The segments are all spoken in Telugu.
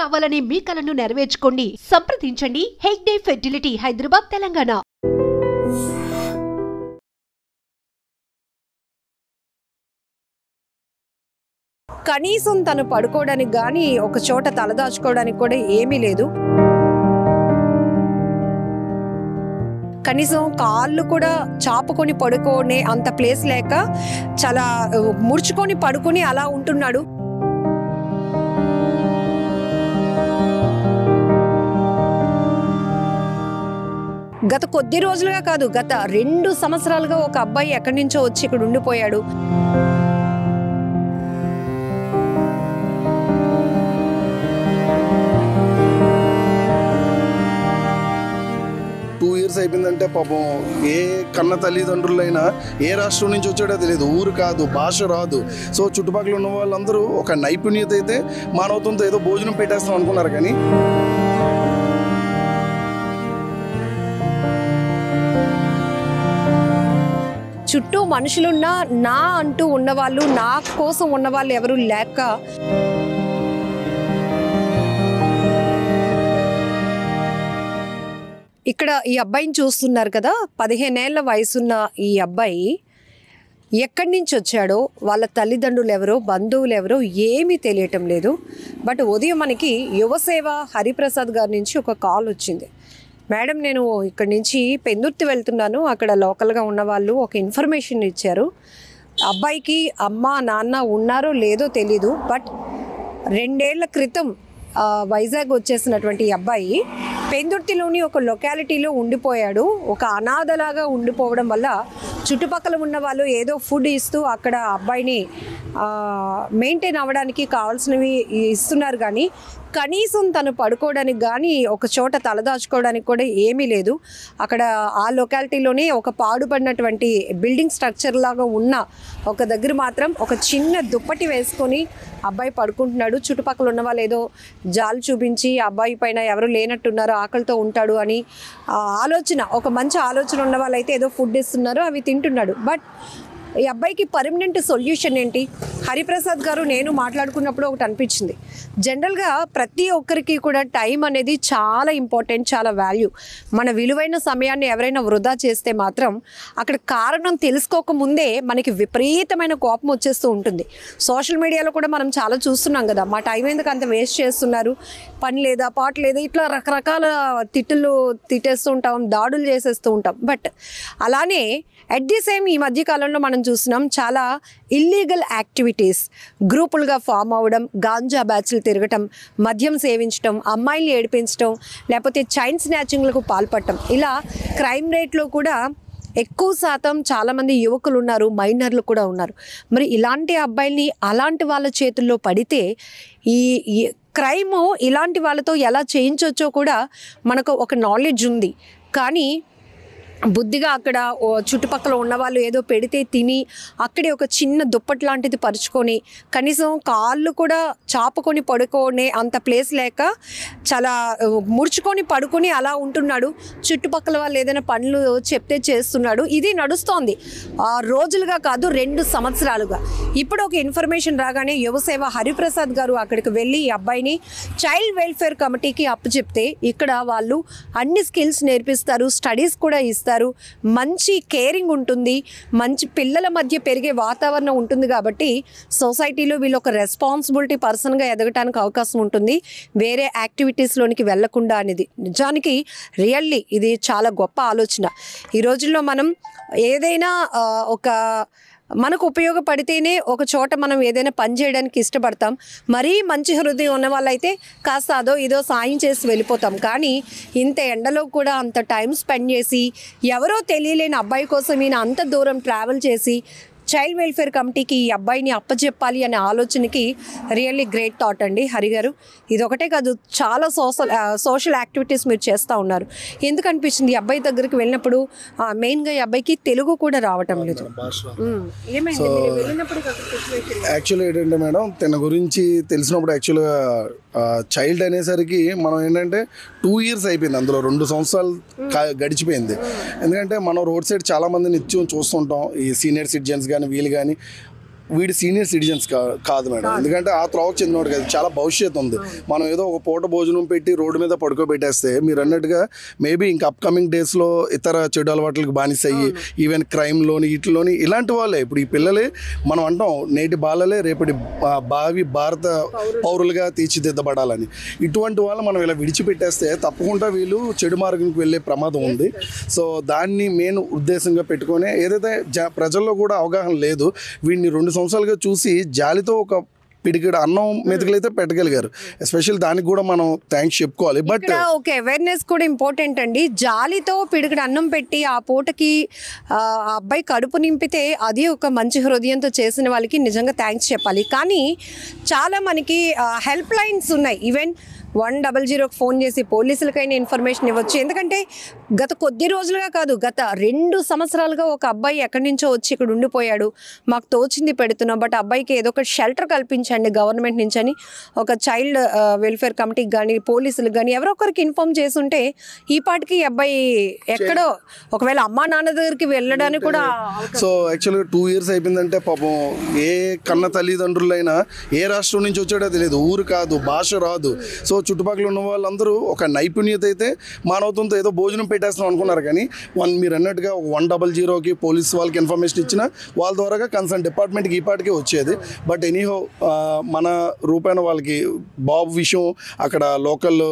కావాలనే మీ కలను నెరవేర్చుకోండి. సంప్రదించండి హెగ్డే ఫెర్టిలిటీ, హైదరాబాద్, తెలంగాణ. కనీసం తను పడుకోవడానికి కానీ ఒక చోట తలదాచుకోవడానికి కూడా ఏమీ లేదు. కనీసం కాళ్ళు కూడా చాపుకొని పడుకోనే అంత ప్లేస్ లేక చాలా ముడుచుకొని పడుకొని అలా ఉంటున్నాడు. గత కొద్ది రోజులుగా కాదు, గత 2 సంవత్సరాలుగా ఒక అబ్బాయి ఎక్కడి నుంచో వచ్చి ఇక్కడ ఉండిపోయాడు. అయిపోయిందంటే పాపం ఏ కన్న తల్లిదండ్రులైనా ఏ రాష్ట్రం నుంచి వచ్చాడో తెలియదు, ఊరు కాదు, భాష రాదు. సో చుట్టుపక్కల ఉన్న వాళ్ళందరూ ఒక నైపుణ్యత అయితే మానవత్వంతో ఏదో భోజనం పెట్టేస్తాం అనుకున్నారు. కానీ చుట్టూ మనుషులున్నా నా అంటూ ఉన్నవాళ్ళు, నా కోసం ఉన్నవాళ్ళు ఎవరు లేక ఇక్కడ ఈ అబ్బాయిని చూస్తున్నారు కదా, 15 ఏళ్ల వయసున్న ఈ అబ్బాయి ఎక్కడి నుంచి వచ్చాడో, వాళ్ళ తల్లిదండ్రులు ఎవరో, బంధువులు ఎవరో ఏమీ తెలియటం లేదు. బట్ ఉదయం మనకి యువసేవ హరిప్రసాద్ గారి నుంచి ఒక కాల్ వచ్చింది. మేడం, నేను ఇక్కడి నుంచి పెందుర్తి వెళ్తున్నాను, అక్కడ లోకల్గా ఉన్న వాళ్ళు ఒక ఇన్ఫర్మేషన్ ఇచ్చారు. అబ్బాయికి అమ్మ నాన్న ఉన్నారో లేదో తెలీదు, బట్ 2 ఏళ్ల క్రితం వైజాగ్ వచ్చేసినటువంటి ఈ అబ్బాయి పెందుర్తిలోని ఒక లొకాలిటీలో ఉండిపోయాడు. ఒక అనాథలాగా ఉండిపోవడం వల్ల చుట్టుపక్కల ఉన్న వాళ్ళు ఏదో ఫుడ్ ఇస్తూ అక్కడ అబ్బాయిని మెయింటైన్ అవ్వడానికి కావాల్సినవి ఇస్తున్నారు. కానీ కనీసం తను పడుకోవడానికి కానీ ఒక చోట తలదాచుకోవడానికి కూడా ఏమీ లేదు. అక్కడ ఆ లొకాలిటీలోనే ఒక పాడుపడినటువంటి బిల్డింగ్ స్ట్రక్చర్ లాగా ఉన్న ఒక దగ్గర మాత్రం ఒక చిన్న దుప్పటి వేసుకొని అబ్బాయి పడుకుంటున్నాడు. చుట్టుపక్కల ఉన్న వాళ్ళు ఏదో జాలు చూపించి అబ్బాయి పైన ఎవరు లేనట్టున్నారో, ఆకలితో ఉంటాడు అని ఆలోచన, ఒక మంచి ఆలోచన ఉన్న వాళ్ళైతే ఏదో ఫుడ్ ఇస్తున్నారు, అవి తింటున్నాడు. బట్ ఈ అబ్బాయికి పర్మనెంట్ సొల్యూషన్ ఏంటి? హరిప్రసాద్ గారు నేను మాట్లాడుకున్నప్పుడు ఒకటి అనిపించింది. జనరల్గా ప్రతి ఒక్కరికి కూడా టైం అనేది చాలా ఇంపార్టెంట్, చాలా వాల్యూ. మన విలువైన సమయాన్ని ఎవరైనా వృధా చేస్తే మాత్రం అక్కడ కారణం తెలుసుకోకముందే మనకి విపరీతమైన కోపం వచ్చేస్తూ ఉంటుంది. సోషల్ మీడియాలో కూడా మనం చాలా చూస్తున్నాం కదా, మా టైం ఎందుకు అంత వేస్ట్ చేస్తున్నారు, పని లేదా పాట లేదా, ఇట్లా రకరకాల తిట్టేస్తూ ఉంటాం, దాడులు చేసేస్తూ ఉంటాం. బట్ అలానే అట్ ది సేమ్ ఈ మధ్యకాలంలో మనం చూస్తున్నాం చాలా ఇల్లీగల్ యాక్టివిటీస్, గ్రూపులుగా ఫామ్ అవ్వడం, గాంజా బ్యాచ్లు తిరగటం, మద్యం సేవించడం, అమ్మాయిల్ని ఏడిపించడం, లేకపోతే చైన్ స్నాచింగ్లకు పాల్పడటం, ఇలా క్రైమ్ రేట్లో కూడా ఎక్కువ శాతం చాలామంది యువకులు ఉన్నారు, మైనర్లు కూడా ఉన్నారు. మరి ఇలాంటి అబ్బాయిల్ని అలాంటి వాళ్ళ చేతుల్లో పడితే ఈ క్రైము ఇలాంటి వాళ్ళతో ఎలా చేయించవచ్చో కూడా మనకు ఒక నాలెడ్జ్ ఉంది. కానీ బుద్ధిగా అక్కడ చుట్టుపక్కల ఉన్నవాళ్ళు ఏదో పెడితే తిని అక్కడే ఒక చిన్న దుప్పటి లాంటిది పరుచుకొని కనీసం కాళ్ళు కూడా చాపుకొని పడుకోనే అంత ప్లేస్ లేక చాలా ముడుచుకొని పడుకొని అలా ఉంటున్నాడు. చుట్టుపక్కల వాళ్ళు ఏదైనా పనులు చెప్తే చేస్తున్నాడు. ఇది నడుస్తోంది రోజులుగా కాదు, 2 సంవత్సరాలుగా. ఇప్పుడు ఒక ఇన్ఫర్మేషన్ రాగానే యువసేవ హరిప్రసాద్ గారు అక్కడికి వెళ్ళి ఈ అబ్బాయిని చైల్డ్ వెల్ఫేర్ కమిటీకి అప్పచెప్తే ఇక్కడ వాళ్ళు అన్ని స్కిల్స్ నేర్పిస్తారు, స్టడీస్ కూడా ఇస్తారు, మంచి కేరింగ్ ఉంటుంది, మంచి పిల్లల మధ్య పెరిగే వాతావరణం ఉంటుంది. కాబట్టి సొసైటీలో వీళ్ళు ఒక రెస్పాన్సిబిలిటీ పర్సన్గా ఎదగటానికి అవకాశం ఉంటుంది, వేరే యాక్టివిటీస్లోనికి వెళ్లకుండా అనేది. నిజానికి రియల్లీ ఇది చాలా గొప్ప ఆలోచన. ఈ రోజుల్లో మనం ఏదైనా ఒక మనకు ఉపయోగపడితేనే ఒక చోట మనం ఏదైనా పని చేయడానికి ఇష్టపడతాం. మరీ మంచి హృదయం ఉన్న వాళ్ళైతే కాస్త అదో ఇదో సాయం చేసి వెళ్ళిపోతాం. కానీ ఇంత ఎండలో కూడా అంత టైం స్పెండ్ చేసి ఎవరో తెలియలేని అబ్బాయి కోసం ఈయన అంత దూరం ట్రావెల్ చేసి చైల్డ్ వెల్ఫేర్ కమిటీకి ఈ అబ్బాయిని అప్పచెప్పాలి అనే ఆలోచనకి రియల్లీ గ్రేట్ థాట్ అండి హరి గారు. ఇదొకటే కాదు, చాలా సోషల్ యాక్టివిటీస్ మీరు చేస్తూ ఉన్నారు. ఎందుకు అనిపించింది ఈ అబ్బాయి దగ్గరికి వెళ్ళినప్పుడు మెయిన్గా ఈ అబ్బాయికి తెలుగు కూడా రావటం లేదు? యాక్చువల్గా ఏంటంటే మేడం, తన గురించి తెలిసినప్పుడు యాక్చువల్గా చైల్డ్ అనేసరికి మనం ఏంటంటే 2 years అయిపోయింది, అందులో 2 సంవత్సరాలు గడిచిపోయింది. ఎందుకంటే మనం రోడ్ సైడ్ చాలామంది నిత్యం చూస్తుంటాం, ఈ సీనియర్ సిటిజన్స్ కానీ వీళ్ళు కానీ వీడి సీనియర్ సిటిజన్స్ కాదు మేడం, ఎందుకంటే ఆ త్రోవకు చెందినవాడు కాదు, చాలా భవిష్యత్తు ఉంది. మనం ఏదో ఒక పూట భోజనం పెట్టి రోడ్డు మీద పడుకోబెట్టేస్తే మీరు అన్నట్టుగా మేబీ ఇంకా అప్కమింగ్ డేస్లో ఇతర చెడు అలవాట్లకు బానిస అయ్యి ఈవెన్ క్రైమ్లోని వీటిలోని ఇలాంటి వాళ్ళే ఇప్పుడు ఈ పిల్లలే మనం అంటాం నేటి బాలలే రేపటి భావి భారత పౌరులుగా తీర్చిదిద్దబడాలని. ఇటువంటి వాళ్ళు మనం ఇలా విడిచిపెట్టేస్తే తప్పకుండా వీళ్ళు చెడు మార్గంకి వెళ్ళే ప్రమాదం ఉంది. సో దాన్ని మెయిన్ ఉద్దేశంగా పెట్టుకొని ఏదైతే ప్రజల్లో కూడా అవగాహన లేదు, వీడిని 2 సంవత్సరాలుగా చూసి జాలితో ఒక పిడికిడ అన్నం మెతుకులైతే పెట్టగలిగారు. ఎస్పెషల్ దానికి కూడా మనం థ్యాంక్స్ చెప్పుకోవాలి. బట్ ఓకే, అవేర్నెస్ కూడా ఇంపార్టెంట్ అండి. జాలితో పిడికిడ అన్నం పెట్టి ఆ పూటకి ఆ అబ్బాయి కడుపు నింపితే అది ఒక మంచి హృదయంతో చేసిన వాళ్ళకి నిజంగా థ్యాంక్స్ చెప్పాలి. కానీ చాలా మనకి హెల్ప్ లైన్స్ ఉన్నాయి. ఈవెన్ 100కి ఫోన్ చేసి పోలీసులకైనా ఇన్ఫర్మేషన్ ఇవ్వచ్చు. ఎందుకంటే గత కొద్ది రోజులుగా కాదు, గత 2 సంవత్సరాలుగా ఒక అబ్బాయి ఎక్కడి నుంచో వచ్చి ఇక్కడ ఉండిపోయాడు, మాకు తోచింది పెడుతున్నాం, బట్ అబ్బాయికి ఏదో ఒక షెల్టర్ కల్పించండి గవర్నమెంట్ నుంచి అని ఒక చైల్డ్ వెల్ఫేర్ కమిటీకి కానీ పోలీసులకు కానీ ఎవరో ఒకరికి ఇన్ఫార్మ్ చేస్తుంటే ఈ పాటికి అబ్బాయి ఎక్కడో ఒకవేళ అమ్మా నాన్న దగ్గరికి వెళ్ళడానికి కూడా. సో యాక్చువల్గా 2 years అయిపోయిందంటే పాపం ఏ కన్న తల్లిదండ్రులైనా ఏ రాష్ట్రం నుంచి వచ్చాడో తెలియదు, ఊరు కాదు, భాష రాదు. సో చుట్టుపక్కల ఉన్న వాళ్ళందరూ ఒక నైపుణ్యత అయితే మానవతంతో ఏదో భోజనం పెట్టేస్తున్నాం అనుకున్నారు. కానీ మీరు అన్నట్టుగా 100కి పోలీస్ వాళ్ళకి ఇన్ఫర్మేషన్ ఇచ్చిన వాళ్ళ ద్వారా కన్సర్న్ డిపార్ట్మెంట్కి ఈ పాటికే వచ్చేది. బట్ ఎనీహో మన రూపాయన వాళ్ళకి బాబు విషయం అక్కడ లోకల్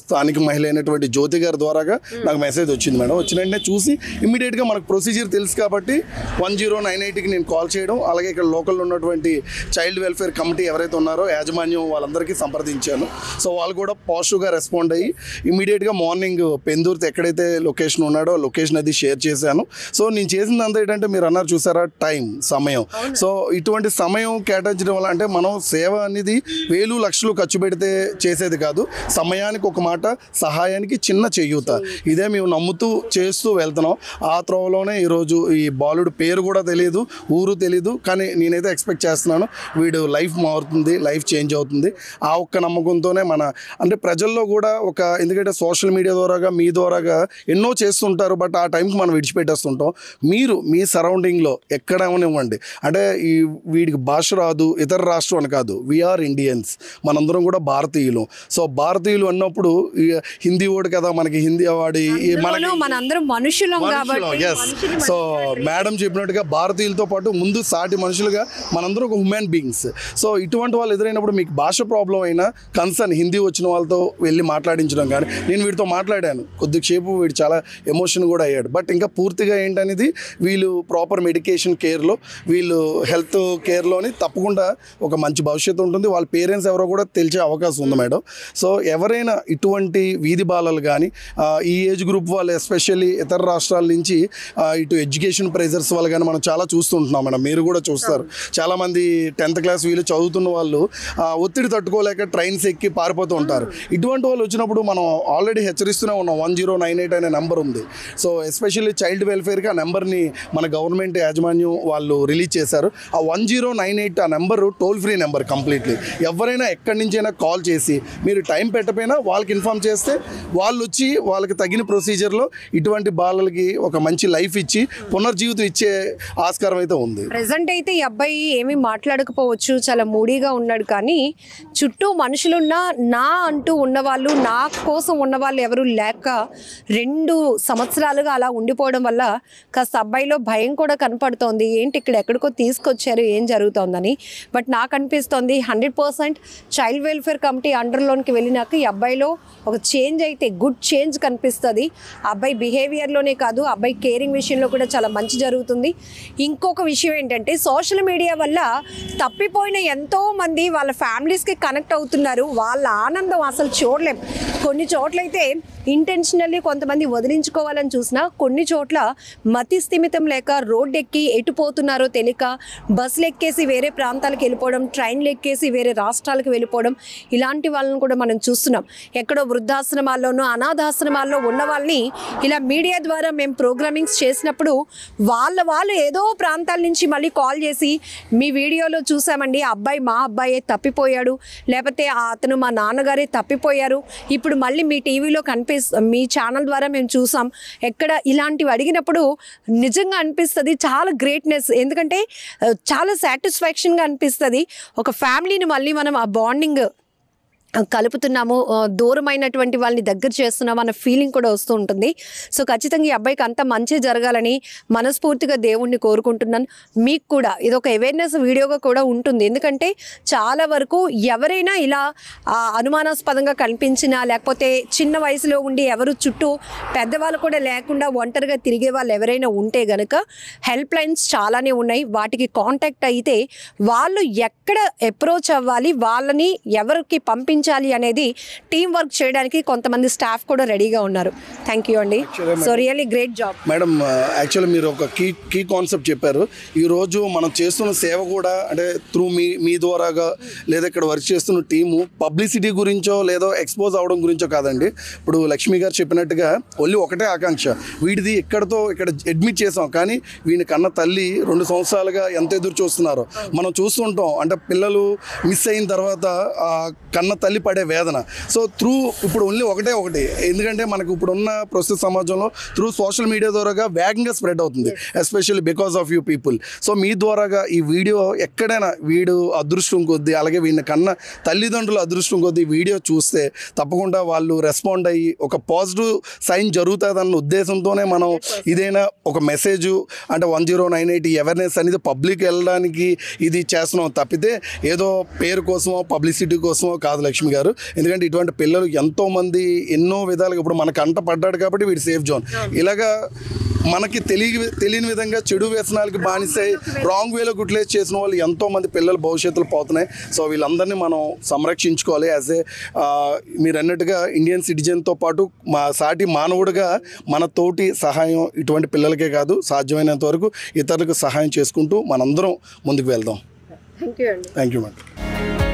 స్థానిక మహిళ అయినటువంటి జ్యోతి గారి ద్వారాగా నాకు మెసేజ్ వచ్చింది మేడం. వచ్చిన వెంటనే చూసి ఇమ్మీడియట్గా మనకు ప్రొసీజర్ తెలుసు కాబట్టి 1098కి నేను కాల్ చేయడం, అలాగే ఇక్కడ లోకల్లో ఉన్నటువంటి చైల్డ్ వెల్ఫేర్ కమిటీ ఎవరైతే ఉన్నారో యాజమాన్యం వాళ్ళందరికీ సంప్రదించాను. సో వాళ్ళు కూడా పాజిటివ్గా రెస్పాండ్ అయ్యి ఇమీడియట్గా మార్నింగ్ పెందూర్తి ఎక్కడైతే లొకేషన్ ఉన్నాడో లొకేషన్ అది షేర్ చేశాను. సో నేను చేసిందంతా ఏంటంటే మీరు అన్నారు చూసారా టైం, సమయం. సో ఇటువంటి సమయం కేటాయించడం వల్ల అంటే మనం సేవ అనేది 1000 లక్షలు ఖర్చు పెడితే చేసేది కాదు, సమయానికి ఒక మాట, సహాయానికి చిన్న చేయూత, ఇదే మేము నమ్ముతూ చేస్తూ వెళ్తున్నాం. ఆ త్రోవలోనే ఈరోజు ఈ బాలుడు పేరు కూడా తెలియదు, ఊరు తెలీదు, కానీ నేనైతే ఎక్స్పెక్ట్ చేస్తున్నాను వీడు లైఫ్ మారుతుంది, లైఫ్ చేంజ్ అవుతుంది. ఆ ఒక్క నమ్మకంతోనే మన అంటే ప్రజల్లో కూడా ఒక, ఎందుకంటే సోషల్ మీడియా ద్వారాగా మీ ద్వారాగా ఎన్నో చేస్తుంటారు, బట్ ఆ టైంకి మనం విడిచిపెట్టేస్తుంటాం. మీరు మీ సరౌండింగ్లో ఎక్కడేమనివ్వండి, అంటే ఈ వీడికి భాష రాదు, ఇతర రాష్ట్రం అని కాదు, వీఆర్ ఇండియన్స్, మనందరం కూడా భారతీయులు. సో భారతీయులు అన్నప్పుడు హిందీ వాడు కదా, మనకి హిందీ వాడి మనందరం మనుషులం కాబట్టి. ఎస్, సో మేడం చెప్పినట్టుగా భారతీయులతో పాటు ముందు సాటి మనుషులుగా మనందరం ఒక హ్యూమన్ బీయింగ్స్. సో ఇటువంటి వాళ్ళు ఎదురైనప్పుడు మీకు భాష ప్రాబ్లం అయినా కన్సర్న్ హిందీ వచ్చిన వాళ్ళతో వెళ్ళి మాట్లాడించడం. కానీ నేను వీడితో మాట్లాడాను కొద్దిసేపు, వీడు చాలా ఎమోషన్ కూడా అయ్యాడు. బట్ ఇంకా పూర్తిగా ఏంటనేది వీళ్ళు ప్రాపర్ మెడికేషన్ కేర్లో, వీళ్ళు హెల్త్ కేర్లోని తప్పకుండా ఒక మంచి భవిష్యత్తు ఉంటుంది. వాళ్ళ పేరెంట్స్ ఎవరో కూడా తెలిసే అవకాశం ఉంది మేడం. సో ఎవరైనా ఇటువంటి వీధి బాలలు కానీ ఈ ఏజ్ గ్రూప్ వాళ్ళు ఎస్పెషల్లీ ఇతర రాష్ట్రాల నుంచి ఇటు ఎడ్యుకేషన్ ప్రెజర్స్ వల్ల కానీ మనం చాలా చూస్తుంటున్నాం మేడం, మీరు కూడా చూస్తారు. చాలామంది 10th క్లాస్ వీళ్ళు చదువుతున్న వాళ్ళు ఒత్తిడి తట్టుకోలేక ట్రైన్స్ ఎక్కి పారిపోతూ ఉంటారు. ఇటువంటి వాళ్ళు వచ్చినప్పుడు మనం ఆల్రెడీ హెచ్చరిస్తూనే ఉన్నాం, 1098 అనే నెంబర్ ఉంది. సో ఎస్పెషల్లీ చైల్డ్ వెల్ఫేర్కి ఆ నెంబర్ని మన గవర్నమెంట్ యాజమాన్యం వాళ్ళు రిలీజ్ చేశారు. ఆ 1098 ఆ number toll free number completely. ఎవరైనా ఎక్కడి నుంచైనా కాల్ చేసి మీరు టైం పెట్టకపోయినా వాళ్ళకి ఇన్ఫామ్ చేస్తే వాళ్ళు వచ్చి వాళ్ళకి తగిన ప్రొసీజర్లో ఇటువంటి బాలలకి ఒక మంచి లైఫ్ ఇచ్చి పునర్జీవితం ఇచ్చే ఆస్కారం అయితే ఉంది. ప్రెజెంట్ అయితే ఈ అబ్బాయి ఏమీ మాట్లాడకపోవచ్చు, చాలా మూడీగా ఉన్నాడు. కానీ చుట్టూ మనుషులున్నా నా అంటూ ఉన్నవాళ్ళు, నా కోసం ఉన్నవాళ్ళు ఎవరు లేక 2 సంవత్సరాలుగా అలా ఉండిపోవడం వల్ల కాస్త అబ్బాయిలో భయం కూడా కనపడుతోంది. ఏంటి ఇక్కడ ఎక్కడికో తీసుకొచ్చారు, ఏం జరుగుతోందని. బట్ నాకు అనిపిస్తోంది 100% చైల్డ్ వెల్ఫేర్ కమిటీ అండర్లోనికి వెళ్ళినాక ఈ అబ్బాయిలో ఒక చేంజ్ అయితే, గుడ్ చేంజ్ కనిపిస్తుంది. అబ్బాయి బిహేవియర్లోనే కాదు, అబ్బాయి కేరింగ్ విషయంలో కూడా చాలా మంచి జరుగుతుంది. ఇంకొక విషయం ఏంటంటే సోషల్ మీడియా వల్ల తప్పిపోయిన ఎంతోమంది వాళ్ళ ఫ్యామిలీస్కి కనెక్ట్ అవుతున్నారు. వాళ్ళ ఆనందం అసలు చూడలేం. కొన్ని చోట్లయితే ఇంటెన్షనల్లీ కొంతమంది వదిలించుకోవాలని చూసినా, కొన్ని చోట్ల మతి స్థిమితం లేక రోడ్డు ఎక్కి ఎటుపోతున్నారో తెలియక బస్సులు ఎక్కేసి వేరే ప్రాంతాలకు వెళ్ళిపోవడం, ట్రైన్లు ఎక్కేసి వేరే రాష్ట్రాలకు వెళ్ళిపోవడం, ఇలాంటి వాళ్ళని కూడా మనం చూస్తున్నాం. ఎక్కడో వృద్ధాశ్రమాల్లోనూ అనాథాశ్రమాల్లో ఉన్న వాళ్ళని ఇలా మీడియా ద్వారా మేము ప్రోగ్రామింగ్స్ చేసినప్పుడు వాళ్ళు ఏదో ప్రాంతాల నుంచి మళ్ళీ కాల్ చేసి మీ వీడియోలో చూసామండి, ఆ అబ్బాయి మా అబ్బాయే తప్పిపోయాడు, లేకపోతే అతను మా నాన్నగారు గారే తప్పిపోయారు, ఇప్పుడు మళ్ళీ మీ టీవీలో మీ ఛానల్ ద్వారా మేము చూసాం, ఎక్కడ ఇలాంటివి అడిగినప్పుడు నిజంగా అనిపిస్తుంది చాలా గ్రేట్నెస్. ఎందుకంటే చాలా సాటిస్ఫాక్షన్గా అనిపిస్తుంది. ఒక ఫ్యామిలీని మళ్ళీ మనం ఆ బాండింగ్ కలుపుతున్నాము, దూరమైనటువంటి వాళ్ళని దగ్గర చేస్తున్నాము అన్న ఫీలింగ్ కూడా వస్తూ ఉంటుంది. సో ఖచ్చితంగా ఈ అబ్బాయికి అంత మంచి జరగాలని మనస్ఫూర్తిగా దేవుణ్ణి కోరుకుంటున్నాను. మీకు కూడా ఇది ఒక అవేర్నెస్ వీడియోగా కూడా ఉంటుంది. ఎందుకంటే చాలా వరకు ఎవరైనా ఇలా అనుమానాస్పదంగా కనిపించినా, లేకపోతే చిన్న వయసులో ఉండి ఎవరు చుట్టూ పెద్దవాళ్ళు కూడా లేకుండా ఒంటరిగా తిరిగే వాళ్ళు ఎవరైనా ఉంటే గనుక హెల్ప్ లైన్స్ చాలానే ఉన్నాయి. వాటికి కాంటాక్ట్ అయితే వాళ్ళు ఎక్కడ అప్రోచ్ అవ్వాలి, వాళ్ళని ఎవరికి పంపించాలి అనేది టీం వర్క్ చేయడానికి కొంతమంది స్టాఫ్ కూడా రెడీగా ఉన్నారు. థ్యాంక్ యూ అండి. So really great job madam. Actually మీరు ఒక కీ కాన్సెప్ట్ చెప్పారు. ఈరోజు మనం చేస్తున్న సేవ కూడా అంటే త్రూ మీ ద్వారాగా లేదా ఇక్కడ వర్క్ చేస్తున్న టీము పబ్లిసిటీ గురించో లేదో ఎక్స్పోజ్ అవడం గురించో కాదండి. ఇప్పుడు లక్ష్మి గారు చెప్పినట్టుగా ఓన్లీ ఒకటే ఆకాంక్ష, వీడిది ఇక్కడ అడ్మిట్ చేసాం, కానీ వీడిని కన్న తల్లి 2 సంవత్సరాలుగా ఎంత ఎదురు చూస్తున్నారో మనం చూస్తుంటాం. అంటే పిల్లలు మిస్ అయిన తర్వాత కన్న తల్లి పడే వేదన. సో ఇప్పుడు ఓన్లీ ఒకటి, ఎందుకంటే మనకు ఇప్పుడున్న ప్రస్తుత సమాజంలో త్రూ సోషల్ మీడియా ద్వారాగా వేగంగా స్ప్రెడ్ అవుతుంది, especially because of you people. So మీ ద్వారాగా ఈ వీడియో ఎక్కడైనా వీడు అదృష్టం కొద్దీ, అలాగే వీడిని కన్న తల్లిదండ్రుల అదృష్టం కొద్దీ వీడియో చూస్తే తప్పకుండా వాళ్ళు రెస్పాండ్ అయ్యి ఒక పాజిటివ్ సైన్ జరుగుతుందన్న ఉద్దేశంతోనే మనం ఇదైనా ఒక మెసేజ్ అంటే 1098 అవేర్నెస్ అనేది పబ్లిక్ వెళ్ళడానికి ఇది చేస్తున్నాం తప్పితే ఏదో పేరు కోసమో పబ్లిసిటీ కోసమో కాదు లక్ష్మి గారు. ఎందుకంటే ఇటువంటి పిల్లలు ఎంతోమంది ఎన్నో విధాలుగా ఇప్పుడు మన కంట పడ్డాడు కాబట్టి వీడు సేఫ్ జోన్. ఇలాగా మనకి తెలియని విధంగా చెడు వ్యసనాలకి బానిసై రాంగ్ వేలో యూటిలైజ్ చేసిన వాళ్ళు ఎంతోమంది పిల్లలు భవిష్యత్తులో పోతున్నాయి. సో వీళ్ళందరినీ మనం సంరక్షించుకోవాలి. యాజ్ మీరు అన్నట్టుగా ఇండియన్ సిటిజన్తో పాటు మా సాటి మానవుడిగా మన తోటి సహాయం ఇటువంటి పిల్లలకే కాదు, సాధ్యమైనంత వరకు ఇతరులకు సహాయం చేసుకుంటూ మనందరం ముందుకు వెళ్దాం. థ్యాంక్ యూ అండి. Thank you madam.